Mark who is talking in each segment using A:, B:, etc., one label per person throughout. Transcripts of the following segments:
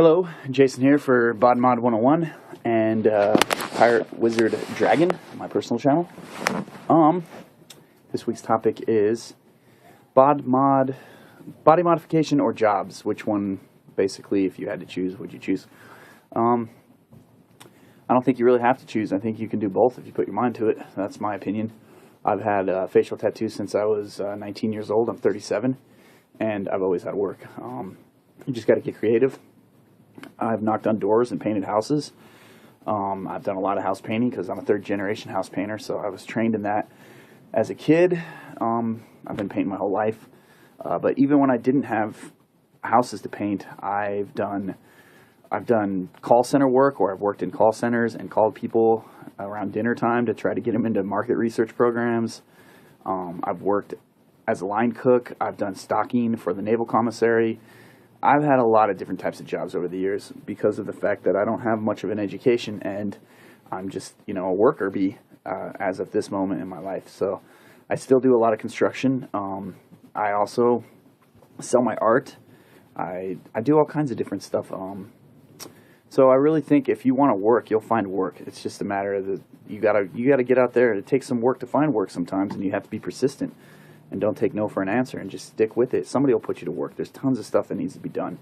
A: Hello, Jason here for BodMod 101 and Pirate Wizard Dragon, my personal channel. This week's topic is body modification or jobs. Which one, basically, if you had to choose, would you choose? I don't think you really have to choose. I think you can do both if you put your mind to it. That's my opinion. I've had facial tattoos since I was 19 years old. I'm 37, and I've always had work. You just got to get creative. I've knocked on doors and painted houses. I've done a lot of house painting because I'm a third-generation house painter, so I was trained in that as a kid. I've been painting my whole life. But even when I didn't have houses to paint, I've done call center work, or I've worked in call centers and called people around dinner time to try to get them into market research programs. I've worked as a line cook. I've done stocking for the Naval Commissary. I've had a lot of different types of jobs over the years because of the fact that I don't have much of an education, and I'm just, a worker bee as of this moment in my life. So I still do a lot of construction. I also sell my art. I do all kinds of different stuff. So I really think if you want to work, you'll find work. It's just a matter of you gotta get out there. It takes some work to find work sometimes, and you have to be persistent. And don't take no for an answer, and just stick with it. Somebody will put you to work. There's tons of stuff that needs to be done.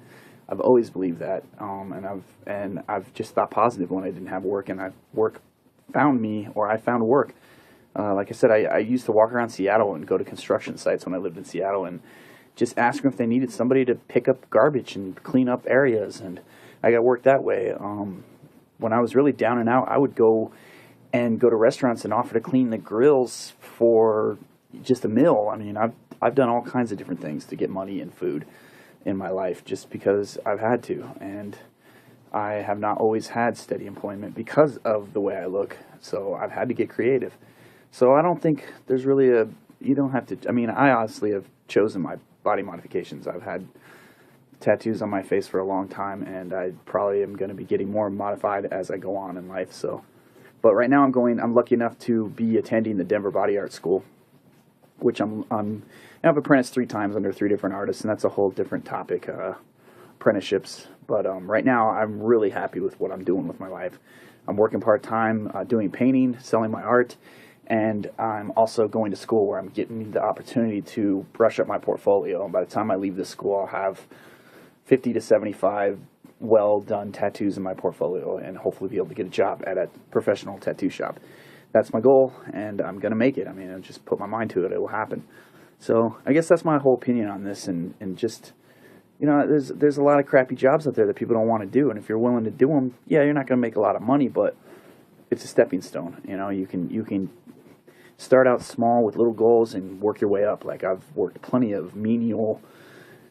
A: I've always believed that, and I've just thought positive when I didn't have work, and work found me, or I found work. Like I said, I used to walk around Seattle and go to construction sites when I lived in Seattle, and just ask them if they needed somebody to pick up garbage and clean up areas, and I got work that way. When I was really down and out, I would go to restaurants and offer to clean the grills for just a meal. I mean, I've done all kinds of different things to get money and food in my life just because I've had to, and I have not always had steady employment because of the way I look. So I've had to get creative. So I don't think there's really you don't have to. I mean, I honestly have chosen my body modifications. I've had tattoos on my face for a long time, and I probably am going to be getting more modified as I go on in life. So, but right now I'm lucky enough to be attending the Denver Body Art School, which I've apprenticed 3 times under 3 different artists, and that's a whole different topic, apprenticeships. But right now, I'm really happy with what I'm doing with my life. I'm working part-time, doing painting, selling my art, and I'm also going to school where I'm getting the opportunity to brush up my portfolio. And by the time I leave this school, I'll have 50 to 75 well-done tattoos in my portfolio, and hopefully be able to get a job at a professional tattoo shop. That's my goal, and I'm going to make it. I mean, I just put my mind to it. It will happen. So I guess that's my whole opinion on this, and just, there's a lot of crappy jobs out there that people don't want to do, and if you're willing to do them, yeah, you're not going to make a lot of money, but it's a stepping stone. You can start out small with little goals and work your way up. Like, I've worked plenty of menial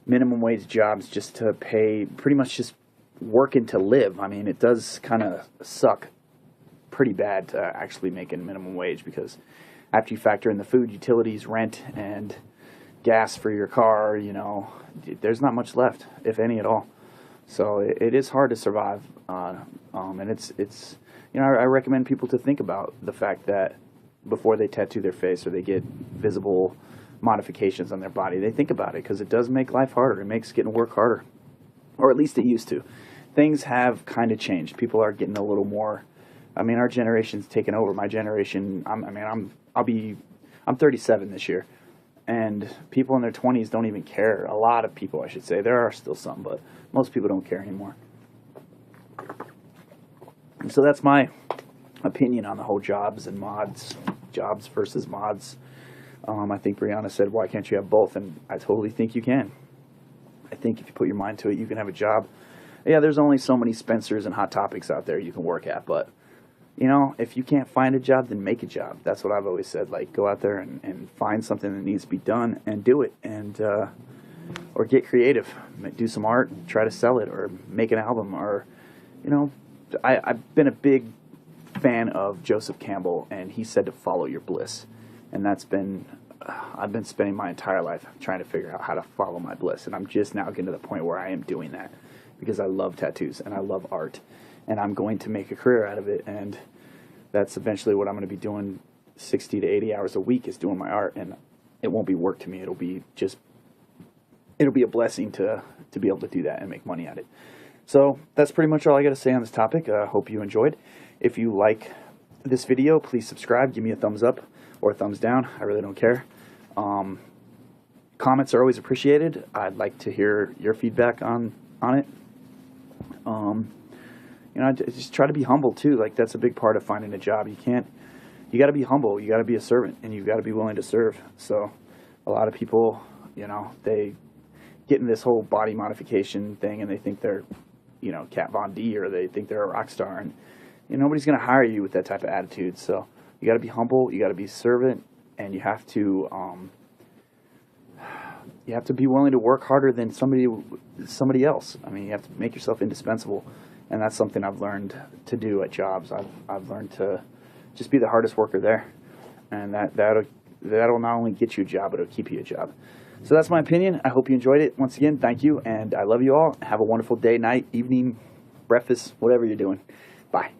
A: minimum wage jobs just to pay, pretty much just working to live. I mean, it does kind of suck pretty bad to actually making minimum wage, because after you factor in the food, utilities, rent, and gas for your car, there's not much left, if any at all. So it is hard to survive, and it's I recommend people to think about the fact that before they tattoo their face or they get visible modifications on their body, they think about it, because it does make life harder. It makes getting work harder, or at least it used to. Things have kind of changed. People are getting a little more. I mean, our generation's taken over. My generation, I'm 37 this year, and people in their 20s don't even care. A lot of people, I should say. There are still some, but most people don't care anymore. And so that's my opinion on the whole jobs and mods, jobs versus mods. I think Brianna said, why can't you have both? And I totally think you can. I think if you put your mind to it, you can have a job. Yeah, there's only so many Spencers and Hot Topics out there you can work at, but if you can't find a job, then make a job. That's what I've always said. Like, go out there and find something that needs to be done and do it, and or get creative, do some art, and try to sell it, or make an album, or I've been a big fan of Joseph Campbell, and he said to follow your bliss, and I've been spending my entire life trying to figure out how to follow my bliss, and I'm just now getting to the point where I am doing that, because I love tattoos and I love art. And I'm going to make a career out of it, and that's eventually what I'm going to be doing 60 to 80 hours a week, is doing my art, and it won't be work to me. It'll be a blessing to be able to do that and make money at it. So that's pretty much all I got to say on this topic. Hope you enjoyed. If you like this video, please subscribe. Give me a thumbs up or a thumbs down. I really don't care. Comments are always appreciated. I'd like to hear your feedback on it. Just try to be humble too. Like, that's a big part of finding a job. You got to be humble. You got to be a servant, and you've got to be willing to serve. So a lot of people, they get in this whole body modification thing, and they think they're, Kat Von D, or they think they're a rock star, and nobody's going to hire you with that type of attitude. So you got to be humble. You got to be a servant, and you have to be willing to work harder than somebody else. I mean, you have to make yourself indispensable, and that's something I've learned to do at jobs. I've learned to just be the hardest worker there, and that'll not only get you a job, but it'll keep you a job. So that's my opinion. I hope you enjoyed it. Once again, thank you, and I love you all. Have a wonderful day, night, evening, breakfast, whatever you're doing. Bye.